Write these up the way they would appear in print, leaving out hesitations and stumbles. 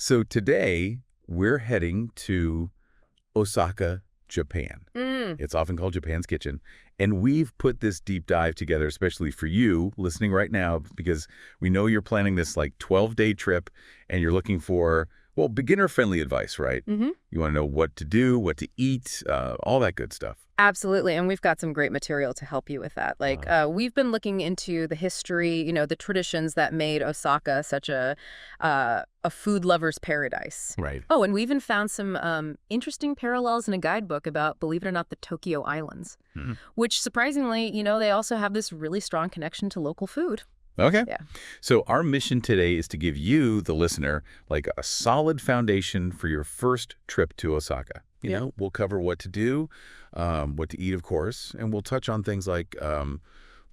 So today we're heading to Osaka, Japan. It's often called Japan's Kitchen. And we've put this deep dive together, especially for you listening right now, because we know you're planning this like 12-day trip and you're looking for, well, beginner-friendly advice, right? You want to know what to do, what to eat, all that good stuff. Absolutely. And we've got some great material to help you with that. Like, we've been looking into the history, the traditions that made Osaka such a food lover's paradise. Right. Oh, and we even found some interesting parallels in a guidebook about, believe it or not, the Tokyo Islands, which surprisingly, they also have this really strong connection to local food. Okay. Yeah. So our mission today is to give you, the listener, like a solid foundation for your first trip to Osaka. We'll cover what to do, what to eat, of course, and we'll touch on things like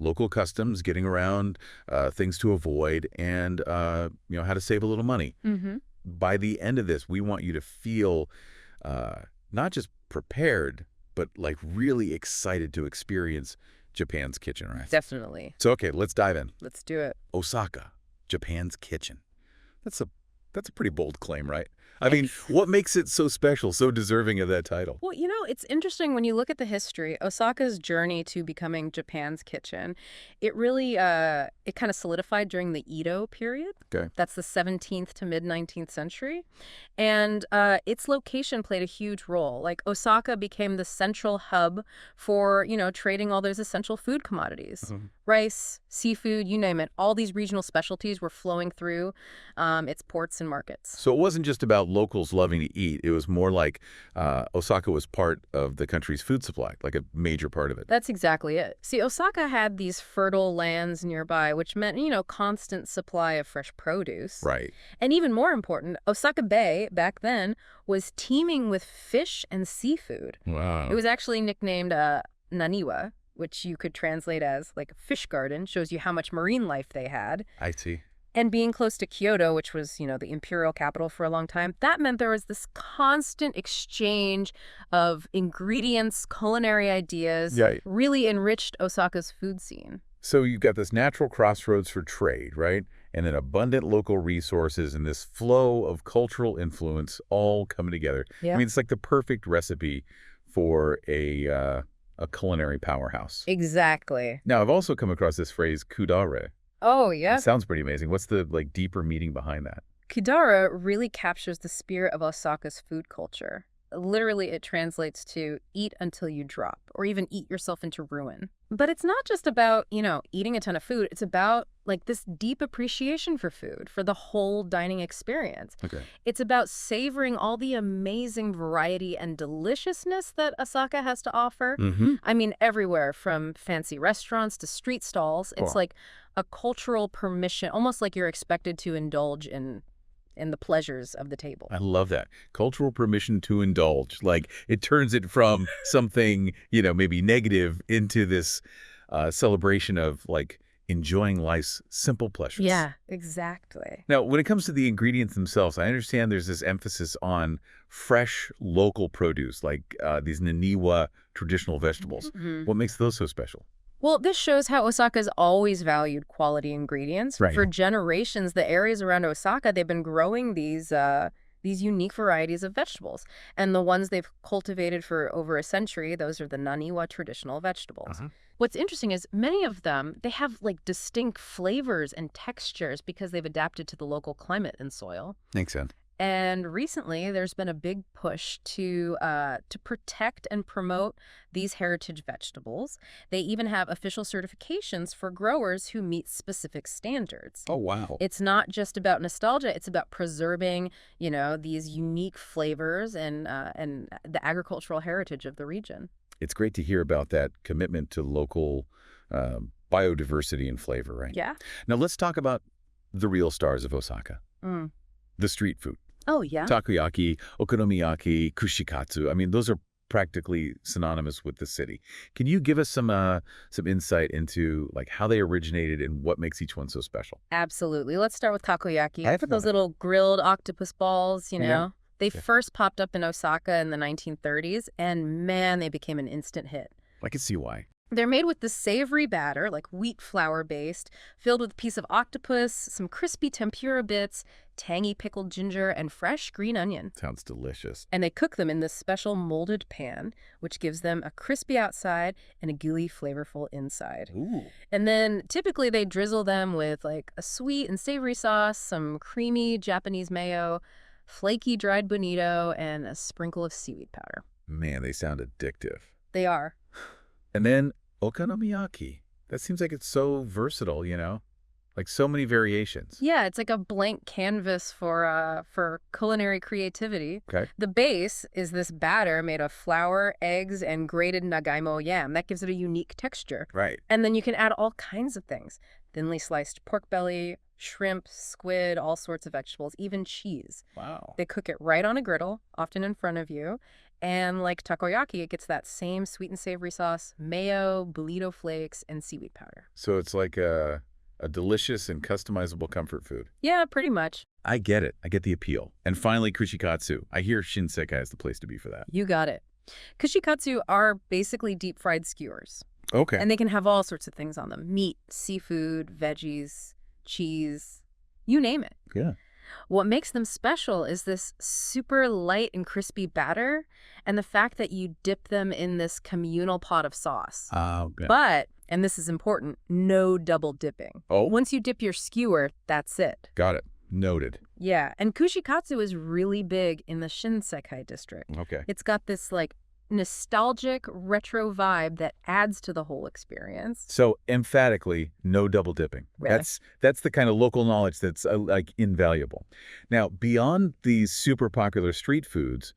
local customs, getting around, things to avoid, and how to save a little money. By the end of this, we want you to feel not just prepared, but like really excited to experience Japan's kitchen, right? Definitely. So, okay, let's dive in. Let's do it. Osaka, Japan's kitchen. That's a pretty bold claim, right? I mean, what makes it so special, so deserving of that title? Well, it's interesting when you look at the history, Osaka's journey to becoming Japan's kitchen, it really, it kind of solidified during the Edo period. Okay. That's the 17th to mid-19th century. And its location played a huge role. Like, Osaka became the central hub for, trading all those essential food commodities. Rice, seafood, you name it. All these regional specialties were flowing through its ports and markets. So it wasn't just about locals loving to eat. It was more like Osaka was part of the country's food supply, like a major part of it. That's exactly it. See, Osaka had these fertile lands nearby, which meant, constant supply of fresh produce. Right. And even more important, Osaka Bay, back then, was teeming with fish and seafood. Wow. It was actually nicknamed Naniwa, which you could translate as like a fish garden, shows you how much marine life they had. I see. And being close to Kyoto, which was, the imperial capital for a long time, that meant there was this constant exchange of ingredients, culinary ideas, really enriched Osaka's food scene. So you've got this natural crossroads for trade, right? And then abundant local resources and this flow of cultural influence all coming together. Yeah. I mean, it's like the perfect recipe for a culinary powerhouse. Exactly. Now, I've also come across this phrase, kudare. Oh, yeah. It sounds pretty amazing. What's the deeper meaning behind that? Kudara really captures the spirit of Osaka's food culture. Literally, it translates to eat until you drop, or even eat yourself into ruin. But it's not just about, eating a ton of food. It's about, this deep appreciation for food, for the whole dining experience. Okay. It's about savoring all the amazing variety and deliciousness that Osaka has to offer. I mean, everywhere from fancy restaurants to street stalls. It's like a cultural permission, almost like you're expected to indulge in the pleasures of the table. I love that. Cultural permission to indulge. Like, it turns it from something, maybe negative into this celebration of, enjoying life's simple pleasures. Yeah, exactly. Now, when it comes to the ingredients themselves, I understand there's this emphasis on fresh, local produce, like these Naniwa traditional vegetables. What makes those so special? Well, this shows how Osaka's always valued quality ingredients. Right. For generations, the areas around Osaka, they've been growing these unique varieties of vegetables. And the ones they've cultivated for over a century, those are the Naniwa traditional vegetables. What's interesting is many of them, they have distinct flavors and textures because they've adapted to the local climate and soil. Makes sense. And recently, there's been a big push to protect and promote these heritage vegetables. They even have official certifications for growers who meet specific standards. Oh, wow. It's not just about nostalgia. It's about preserving, these unique flavors and the agricultural heritage of the region. It's great to hear about that commitment to local biodiversity and flavor, right? Yeah. Now, let's talk about the real stars of Osaka, the street food. Oh, yeah. Takoyaki, okonomiyaki, kushikatsu. I mean, those are practically synonymous with the city. Can you give us some insight into how they originated and what makes each one so special? Absolutely. Let's start with takoyaki. I haven't Those done it. little grilled octopus balls, Yeah. They first popped up in Osaka in the 1930s, and man, they became an instant hit. I can see why. They're made with the savory batter, like wheat flour based, filled with a piece of octopus, some crispy tempura bits, tangy pickled ginger, and fresh green onion. Sounds delicious. And they cook them in this special molded pan, which gives them a crispy outside and a gooey, flavorful inside. Ooh. And then typically they drizzle them with like a sweet and savory sauce, some creamy Japanese mayo, flaky dried bonito, and a sprinkle of seaweed powder. Man, they sound addictive. They are. And then okonomiyaki. That seems like it's so versatile, Like so many variations. Yeah, it's like a blank canvas for culinary creativity. Okay. The base is this batter made of flour, eggs, and grated nagaimo yam. That gives it a unique texture. Right. And then you can add all kinds of things. Thinly sliced pork belly, shrimp, squid, all sorts of vegetables, even cheese. Wow. They cook it right on a griddle, often in front of you. And like takoyaki, it gets that same sweet and savory sauce, mayo, burrito flakes, and seaweed powder. So it's like a delicious and customizable comfort food. Yeah, pretty much. I get it. I get the appeal. And finally, kushikatsu. I hear Shinsekai is the place to be for that. You got it. Kushikatsu are basically deep-fried skewers. Okay. And they can have all sorts of things on them. Meat, seafood, veggies, cheese, you name it. Yeah. What makes them special is this super light and crispy batter and the fact that you dip them in this communal pot of sauce. Okay. But, and this is important, no double dipping. Oh. Once you dip your skewer, that's it. Got it. Noted. Yeah, and kushikatsu is really big in the Shinsekai district. Okay. It's got this like nostalgic retro vibe that adds to the whole experience. So emphatically, no double dipping. Really? That's the kind of local knowledge that's like invaluable. Now, beyond these super popular street foods,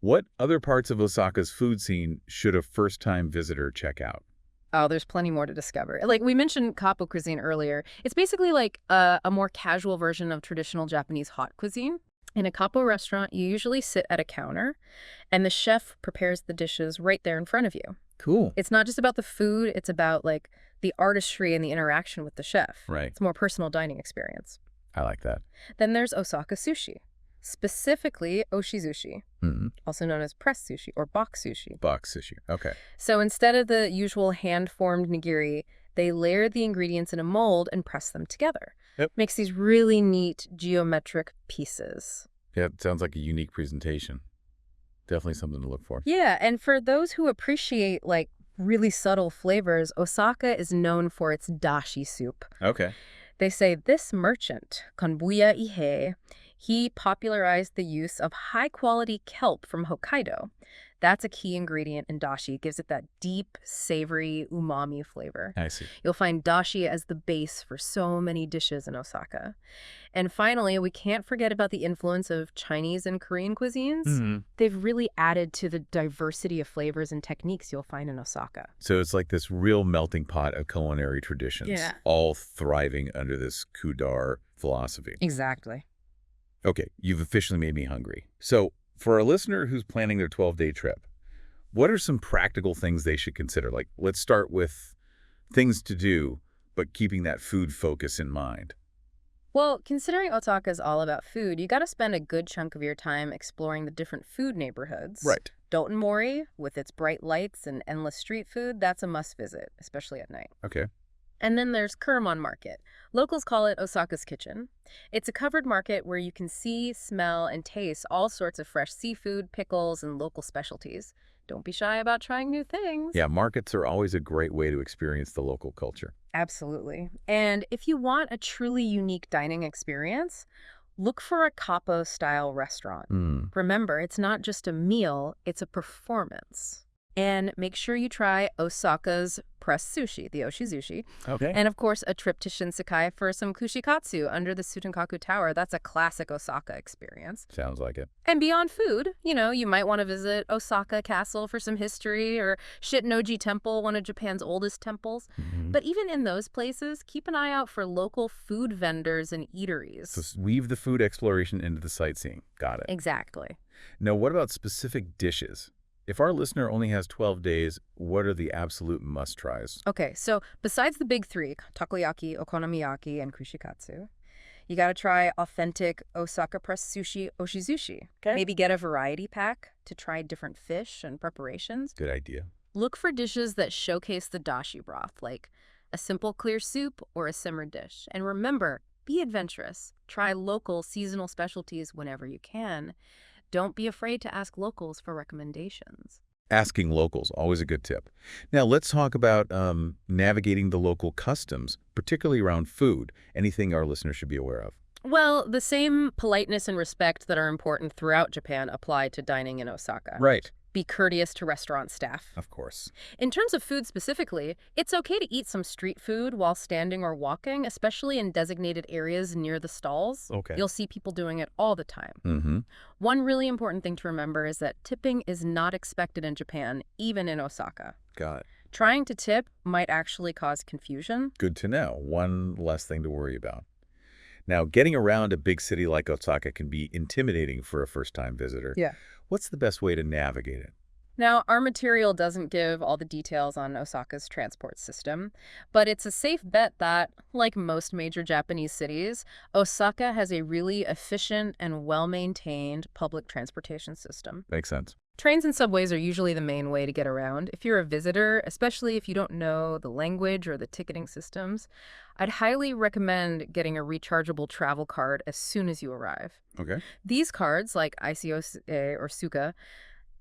what other parts of Osaka's food scene should a first-time visitor check out? Oh, there's plenty more to discover. Like we mentioned Kappo cuisine earlier. It's basically like a more casual version of traditional Japanese hot cuisine. In a Kappo restaurant, you usually sit at a counter, and the chef prepares the dishes right there in front of you. Cool. It's not just about the food, it's about like the artistry and the interaction with the chef. Right. It's a more personal dining experience. I like that. Then there's Osaka sushi, specifically oshizushi, also known as press sushi or box sushi. Box sushi. Okay. So instead of the usual hand-formed nigiri, they layer the ingredients in a mold and press them together. Yep. Makes these really neat geometric pieces. Yeah, it sounds like a unique presentation. Definitely something to look for. Yeah, and for those who appreciate like really subtle flavors, Osaka is known for its dashi soup. Okay. They say this merchant, Konbuya Ihei, he popularized the use of high-quality kelp from Hokkaido. That's a key ingredient in dashi. It gives it that deep, savory, umami flavor. I see. You'll find dashi as the base for so many dishes in Osaka. And finally, we can't forget about the influence of Chinese and Korean cuisines. They've really added to the diversity of flavors and techniques you'll find in Osaka. So it's like this real melting pot of culinary traditions, Yeah. all thriving under this kudar philosophy. Exactly. Okay, you've officially made me hungry. So for a listener who's planning their 12-day trip, what are some practical things they should consider? Like, let's start with things to do, but keeping that food focus in mind. Well, considering Osaka is all about food, you got to spend a good chunk of your time exploring the different food neighborhoods. Right. Dotonbori, with its bright lights and endless street food, that's a must visit, especially at night. Okay. And then there's Kurumon Market. Locals call it Osaka's Kitchen. It's a covered market where you can see, smell, and taste all sorts of fresh seafood, pickles, and local specialties. Don't be shy about trying new things. Yeah, markets are always a great way to experience the local culture. Absolutely. And if you want a truly unique dining experience, look for a Kappo-style restaurant. Remember, it's not just a meal, it's a performance. And make sure you try Osaka's pressed sushi, the oshizushi. Okay. And of course, a trip to Shinsekai for some kushikatsu under the Tsutenkaku Tower. That's a classic Osaka experience. Sounds like it. And beyond food, you might want to visit Osaka Castle for some history or Shitnoji Temple, one of Japan's oldest temples. But even in those places, keep an eye out for local food vendors and eateries. So weave the food exploration into the sightseeing. Got it. Exactly. Now, what about specific dishes? If our listener only has 12 days, what are the absolute must-tries? Okay, so besides the big three, takoyaki, okonomiyaki, and kushikatsu, you got to try authentic Osaka pressed sushi oshizushi. Okay. Maybe get a variety pack to try different fish and preparations. Good idea. Look for dishes that showcase the dashi broth, like a simple clear soup or a simmered dish. And remember, be adventurous. Try local seasonal specialties whenever you can. Don't be afraid to ask locals for recommendations. Asking locals, always a good tip. Now, let's talk about navigating the local customs, particularly around food. Anything our listeners should be aware of? Well, the same politeness and respect that are important throughout Japan apply to dining in Osaka. Right. Be courteous to restaurant staff. Of course. In terms of food specifically, it's okay to eat some street food while standing or walking, especially in designated areas near the stalls. Okay. You'll see people doing it all the time. Mm-hmm. One really important thing to remember is that tipping is not expected in Japan, even in Osaka. Got it. Trying to tip might actually cause confusion. Good to know. One less thing to worry about. Now, getting around a big city like Osaka can be intimidating for a first-time visitor. Yeah. What's the best way to navigate it? Now, our material doesn't give all the details on Osaka's transport system, but it's a safe bet that, like most major Japanese cities, Osaka has a really efficient and well-maintained public transportation system. Makes sense. Trains and subways are usually the main way to get around. If you're a visitor, especially if you don't know the language or the ticketing systems, I'd highly recommend getting a rechargeable travel card as soon as you arrive. Okay. These cards, like ICO or Suka,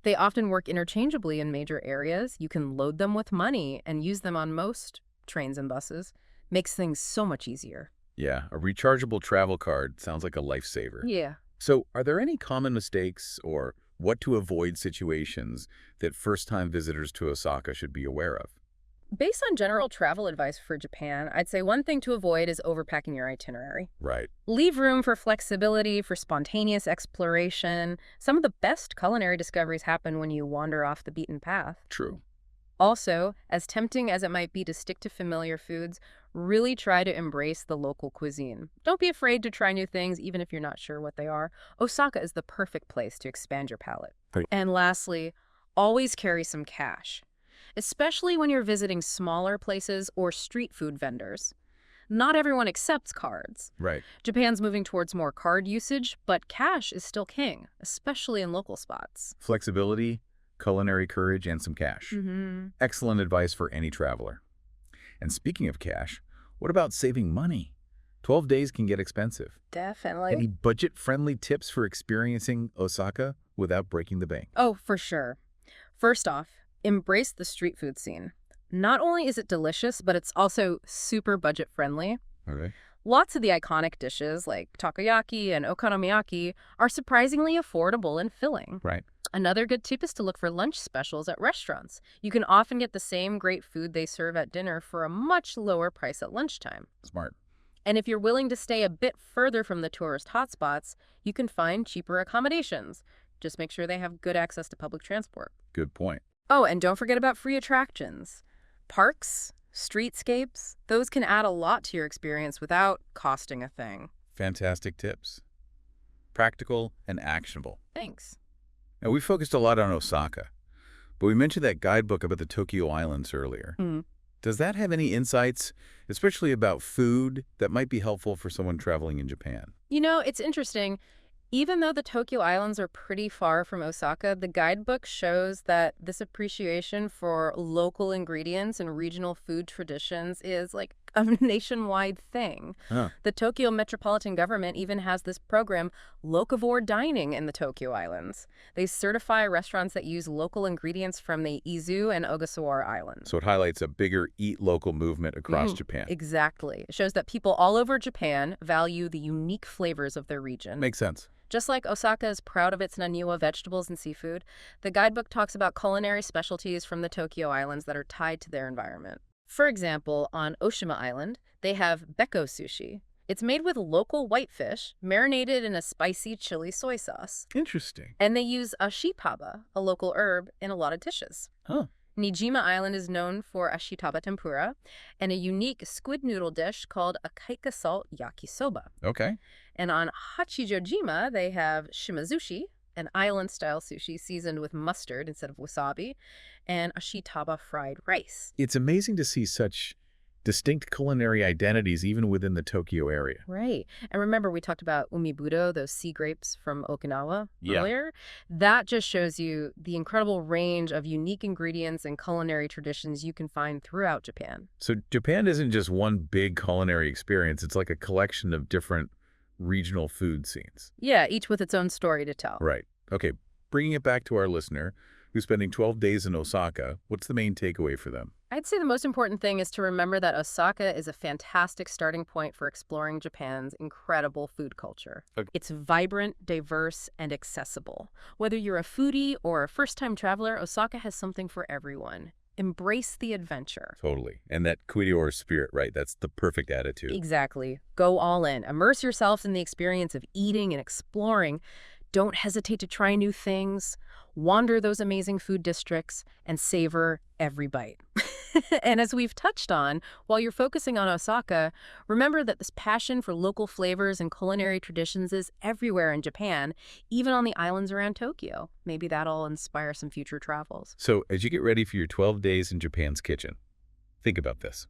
they often work interchangeably in major areas. You can load them with money and use them on most trains and buses. Makes things so much easier. Yeah, a rechargeable travel card sounds like a lifesaver. Yeah. So, are there any common mistakes or what to avoid situations that first-time visitors to Osaka should be aware of? Based on general travel advice for Japan, I'd say one thing to avoid is overpacking your itinerary. Right. Leave room for flexibility, for spontaneous exploration. Some of the best culinary discoveries happen when you wander off the beaten path. True. Also, as tempting as it might be to stick to familiar foods, really try to embrace the local cuisine. Don't be afraid to try new things, even if you're not sure what they are. Osaka is the perfect place to expand your palate. Right. And lastly, always carry some cash, especially when you're visiting smaller places or street food vendors. Not everyone accepts cards. Right. Japan's moving towards more card usage, but cash is still king, especially in local spots. Flexibility, culinary courage, and some cash. Mm-hmm. Excellent advice for any traveler. And speaking of cash, what about saving money? 12 days can get expensive. Definitely. Any budget-friendly tips for experiencing Osaka without breaking the bank? Oh, for sure. First off, embrace the street food scene. Not only is it delicious, but it's also super budget-friendly. Okay. Lots of the iconic dishes, like takoyaki and okonomiyaki, are surprisingly affordable and filling. Right. Another good tip is to look for lunch specials at restaurants. You can often get the same great food they serve at dinner for a much lower price at lunchtime. Smart. And if you're willing to stay a bit further from the tourist hotspots, you can find cheaper accommodations. Just make sure they have good access to public transport. Good point. Oh, and don't forget about free attractions. Parks, streetscapes, those can add a lot to your experience without costing a thing. Fantastic tips. Practical and actionable. Thanks. Now, we focused a lot on Osaka, but we mentioned that guidebook about the Tokyo Islands earlier. Does that have any insights, especially about food, that might be helpful for someone traveling in Japan? You know, it's interesting. Even though the Tokyo Islands are pretty far from Osaka, the guidebook shows that this appreciation for local ingredients and regional food traditions is like a nationwide thing. Huh. The Tokyo Metropolitan Government even has this program, Locavore Dining in the Tokyo Islands. They certify restaurants that use local ingredients from the Izu and Ogasawara Islands. So it highlights a bigger eat local movement across Japan. Exactly. It shows that people all over Japan value the unique flavors of their region. Makes sense. Just like Osaka is proud of its Naniwa vegetables and seafood, the guidebook talks about culinary specialties from the Tokyo Islands that are tied to their environment. For example, on Oshima Island, they have beko sushi. It's made with local whitefish, marinated in a spicy chili soy sauce. Interesting. And they use ashitaba, a local herb, in a lot of dishes. Huh. Nijima Island is known for ashitaba tempura and a unique squid noodle dish called akaika salt yakisoba. Okay. And on Hachijojima, they have shimazushi, an island-style sushi seasoned with mustard instead of wasabi, and ashitaba fried rice. It's amazing to see such distinct culinary identities even within the Tokyo area. Right. And remember, we talked about umiburo, those sea grapes from Okinawa Yeah. earlier? That just shows you the incredible range of unique ingredients and culinary traditions you can find throughout Japan. So Japan isn't just one big culinary experience. It's like a collection of different regional food scenes. Yeah, each with its own story to tell. Right. Okay, bringing it back to our listener who's spending 12 days in Osaka, what's the main takeaway for them? I'd say the most important thing is to remember that Osaka is a fantastic starting point for exploring Japan's incredible food culture. Okay. It's vibrant, diverse, and accessible. Whether you're a foodie or a first-time traveler, Osaka has something for everyone. Embrace the adventure. Totally. And that Kyoto spirit, right? That's the perfect attitude. Exactly. Go all in. Immerse yourself in the experience of eating and exploring. Don't hesitate to try new things. Wander those amazing food districts and savor every bite. And as we've touched on, while you're focusing on Osaka, remember that this passion for local flavors and culinary traditions is everywhere in Japan, even on the islands around Tokyo. Maybe that'll inspire some future travels. So as you get ready for your 12 days in Japan's kitchen, think about this.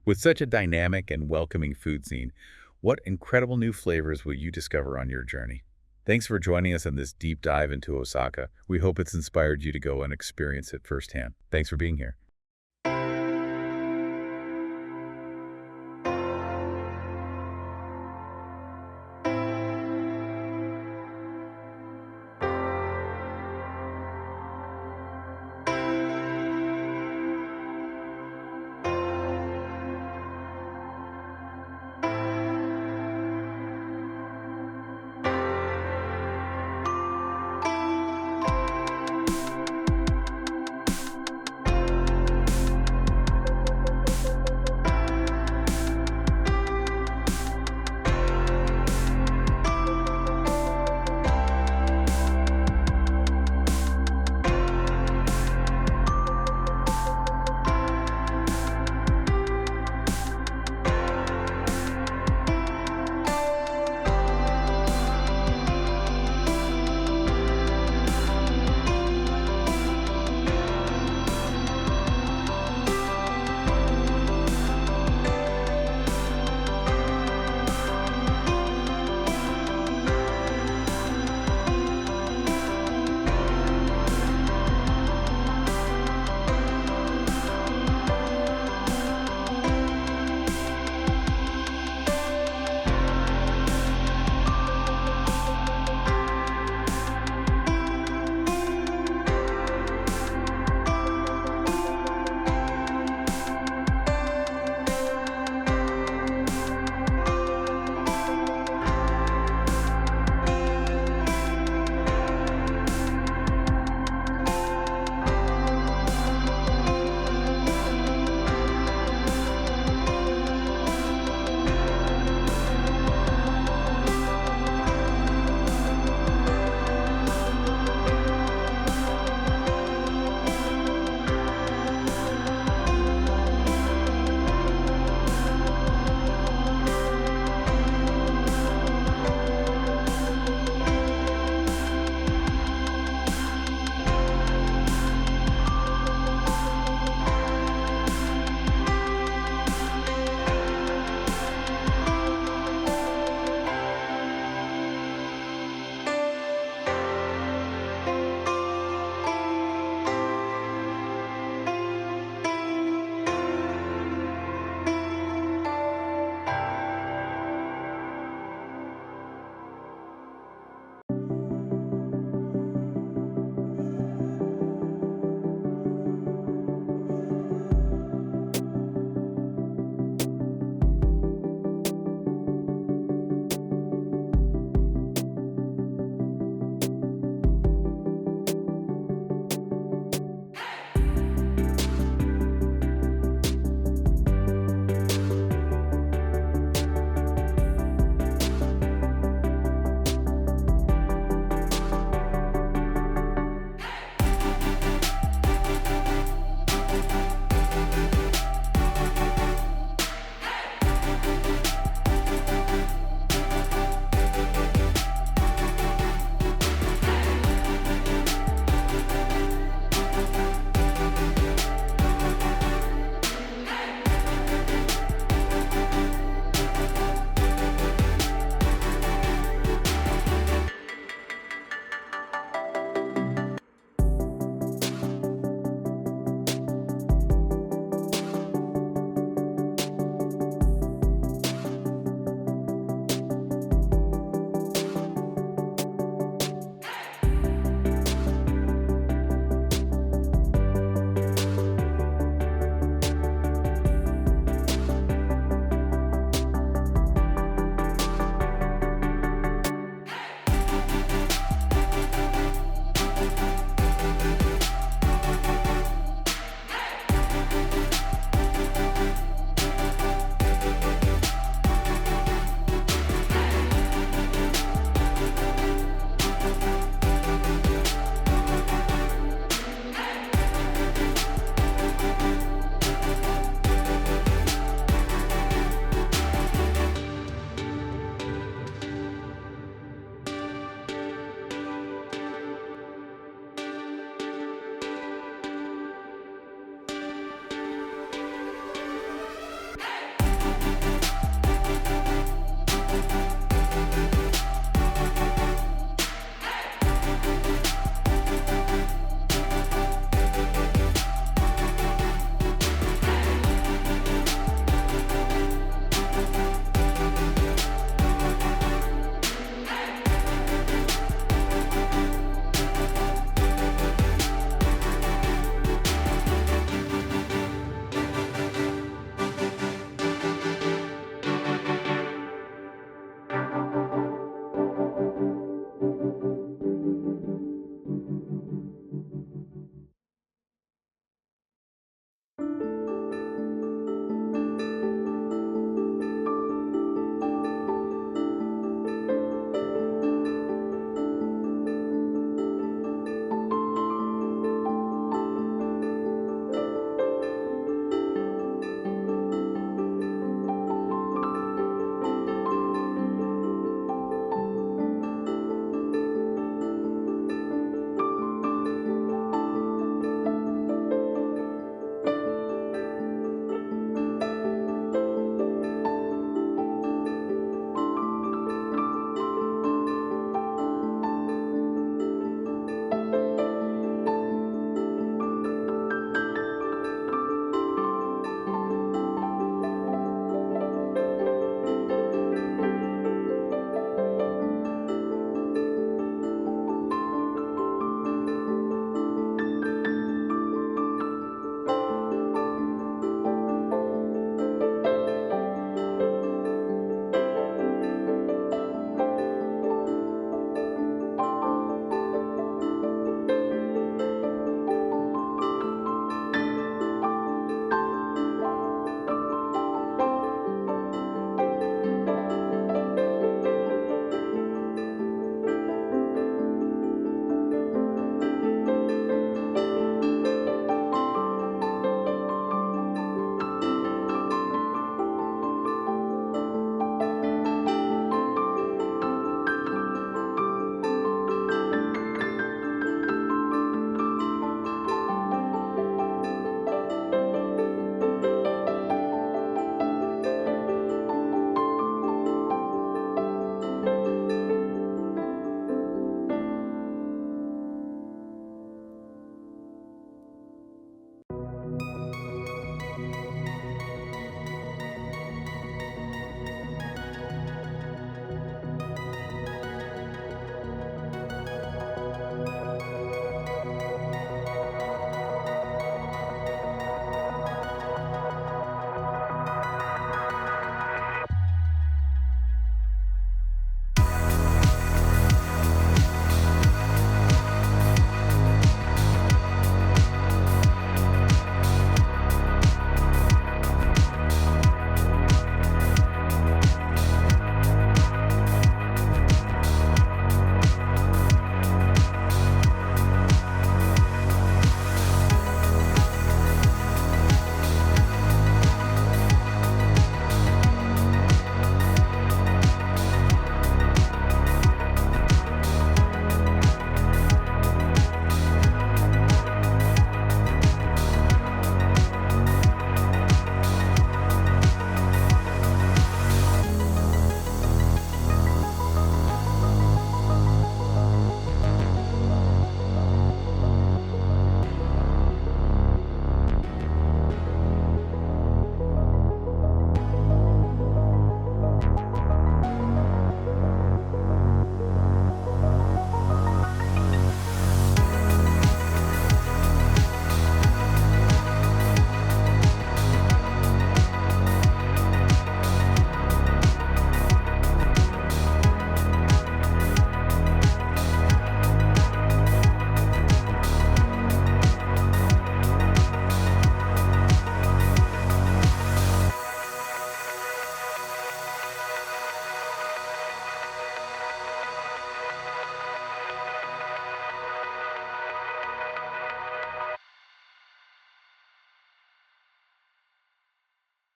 With such a dynamic and welcoming food scene, what incredible new flavors will you discover on your journey? Thanks for joining us on this deep dive into Osaka. We hope it's inspired you to go and experience it firsthand. Thanks for being here.